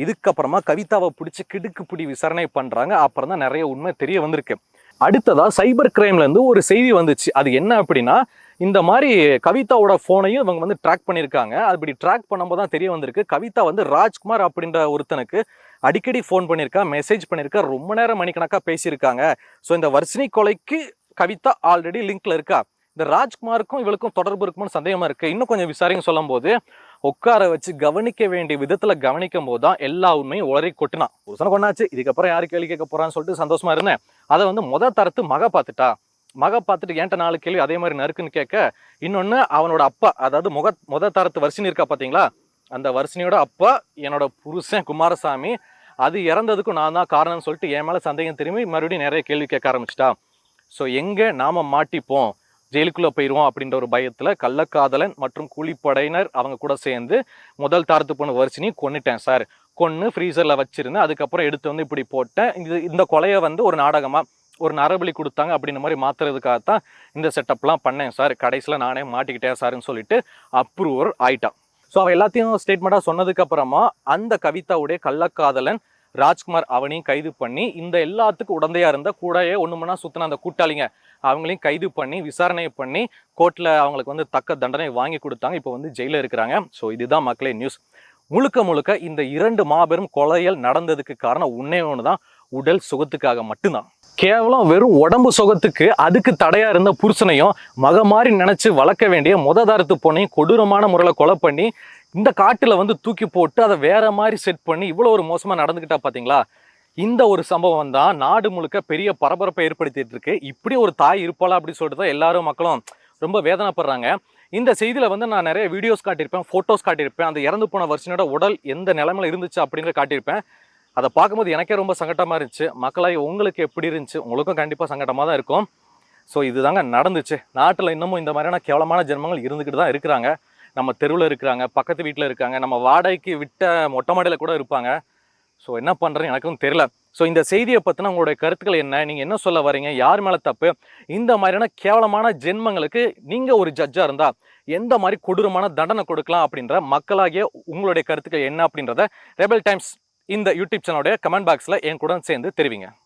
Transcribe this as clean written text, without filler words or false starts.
இதுக்கப்புறமா கவிதாவை பிடிச்சி கிடுக்குப்பிடி விசாரணை பண்ணுறாங்க. அப்புறம் தான் நிறைய உண்மை தெரிய வந்திருக்கு. அடுத்ததாக சைபர் கிரைம்லேருந்து ஒரு செய்தி வந்துச்சு. அது என்ன அப்படின்னா, இந்த மாதிரி கவிதாவோட ஃபோனையும் இவங்க வந்து ட்ராக் பண்ணியிருக்காங்க. அப்படி ட்ராக் பண்ணும்போது தான் தெரிய வந்திருக்கு, கவிதா வந்து ராஜ்குமார் அப்படின்ற ஒருத்தனுக்கு அடிக்கடி ஃபோன் பண்ணியிருக்கா, மெசேஜ் பண்ணியிருக்கா, ரொம்ப நேரம் மணிக்கணக்காக பேசியிருக்காங்க. ஸோ இந்த வர்ஷினி கொலைக்கு கவிதா ஆல்ரெடி லிங்க்ல இருக்கா. இந்த ராஜ்குமாருக்கும் இவளுக்கும் தொடர்பு இருக்கும்னு சந்தேகமா இருக்கு. இன்னும் கொஞ்சம் விசாரிங்க சொல்லும் போது உட்கார வச்சு கவனிக்க வேண்டிய விதத்துல கவனிக்கும் போது தான் எல்லா உண்மையும் உளறி கொட்டினான். புருஷனை கொண்டாச்சு, இதுக்கப்புறம் யாரு கேள்வி கேட்க போறான்னு சொல்லிட்டு சந்தோஷமா இருந்தேன். அதை வந்து தரத்து மக பார்த்துட்டா. மக பார்த்துட்டு என்கிட்ட 4 கேள்வி அதே மாதிரி நறுக்குன்னு கேட்க, இன்னொன்னு அவனோட அப்பா, அதாவது தரத்து வர்ஷினி இருக்கா பாத்தீங்களா, அந்த வர்ஷினியோட அப்பா என்னோட புருஷன் குமாரசாமி, அது இறந்ததுக்கும் நான் தான் காரணம்னு சொல்லிட்டு என் மேல சந்தேகம் திரும்பி மறுபடியும் நிறைய கேள்வி கேட்க ஆரம்பிச்சிட்டா. ஸோ எங்க நாம மாட்டிப்போம், ஜெயிலுக்குள்ள போயிடுவோம் அப்படின்ற ஒரு பயத்துல கள்ளக்காதலன் மற்றும் கூலிப்படையினர் அவங்க கூட சேர்ந்து தாரத்து பொண்ணு வர்ஷினி கொன்னுட்டேன் சார், கொன்னு ஃப்ரீசர்ல வச்சிருந்தேன், அதுக்கப்புறம் எடுத்து வந்து இப்படி போட்டேன். இந்த கொலையை வந்து ஒரு நாடகமா ஒரு நரபலி கொடுத்தாங்க அப்படின்ற மாதிரி மாத்துறதுக்காகத்தான் இந்த செட்டப்லாம் பண்ணேன் சார், கடைசியில் நானே மாட்டிக்கிட்டேன் சார்ன்னு சொல்லிட்டு அப்ரூவர் ஆயிட்டான். ஸோ அவன் எல்லாத்தையும் ஸ்டேட்மெண்ட்டாக சொன்னதுக்கு அப்புறமா அந்த கவிதாவுடைய கள்ளக்காதலன் ராஜ்குமார் அவனையும் கைது பண்ணி இந்த எல்லாத்துக்கும் உடந்தையா இருந்த கூடயே ஒண்ணுமன்னா சுத்தின அந்த கூட்டாளிங்க அவங்களையும் கைது பண்ணி விசாரணை பண்ணி கோர்ட்ல அவங்களுக்கு வந்து தக்க தண்டனை வாங்கி கொடுத்தாங்க. இப்போ வந்து ஜெயில இருக்கிறாங்க. ஸோ இதுதான் மக்களே நியூஸ். முழுக்க முழுக்க இந்த 2 மாபெரும் கொலைகள் நடந்ததுக்கு காரணம் ஒன்னே ஒண்ணுதான், உடல் சுகத்துக்காக மட்டும்தான். கேவலம் வெறும் உடம்பு சுகத்துக்கு அதுக்கு தடையா இருந்த புருஷனையும் மக மாதிரி நினைச்சு வளர்க்க வேண்டிய தாரத்து பொண்ணையும் கொடூரமான முறையில கொலை பண்ணி இந்த காட்டுல வந்து தூக்கி போட்டு அதை வேற மாதிரி செட் பண்ணி இவ்வளவு ஒரு மோசமா நடந்துக்கிட்டா பாத்தீங்களா. இந்த ஒரு சம்பவம் தான் நாடு முழுக்க பெரிய பரபரப்பை ஏற்படுத்திட்டு இருக்கு. இப்படி ஒரு தாய் இருப்பாளா அப்படின்னு சொல்லிட்டு தான் எல்லாரும் மக்களும் ரொம்ப வேதனைப்படுறாங்க. இந்த செய்தியில வந்து நான் நிறைய வீடியோஸ் காட்டியிருப்பேன், போட்டோஸ் காட்டியிருப்பேன், அந்த இறந்து போன வர்ஷினியோட உடல் எந்த நிலைமையில இருந்துச்சு அப்படின்ற காட்டியிருப்பேன். அதை பார்க்கும்போது எனக்கே ரொம்ப சங்கடமா இருந்துச்சு. மக்களாய் உங்களுக்கு எப்படி இருந்துச்சு? உங்களுக்கும் கண்டிப்பா சங்கடமா தான் இருக்கும். ஸோ இதுதாங்க நடந்துச்சு. நாட்டில் இன்னமும் இந்த மாதிரியான கேவலமான ஜென்மங்கள் இருந்துக்கிட்டு தான் இருக்கிறாங்க. நம்ம தெருவில் இருக்கிறாங்க, பக்கத்து வீட்டில் இருக்காங்க, நம்ம வாடகைக்கு விட்ட மொட்டை மாடியில் கூட இருப்பாங்க. ஸோ என்ன பண்ணுறேன்னு எனக்கும் தெரியல. ஸோ இந்த செய்தியை பற்றின உங்களுடைய கருத்துக்கள் என்ன? நீங்கள் என்ன சொல்ல வரீங்க? யார் மேலே தப்பு? இந்த மாதிரியான கேவலமான ஜென்மங்களுக்கு நீங்கள் ஒரு ஜட்ஜாக இருந்தால் எந்த மாதிரி கொடூரமான தண்டனை கொடுக்கலாம் அப்படின்ற மக்களாகிய உங்களுடைய கருத்துக்கள் என்ன அப்படின்றத ரெபல் டைம்ஸ் இந்த யூடியூப் சேனலுடைய கமெண்ட் பாக்ஸில் என் கூட சேர்ந்து தெரிவிங்க.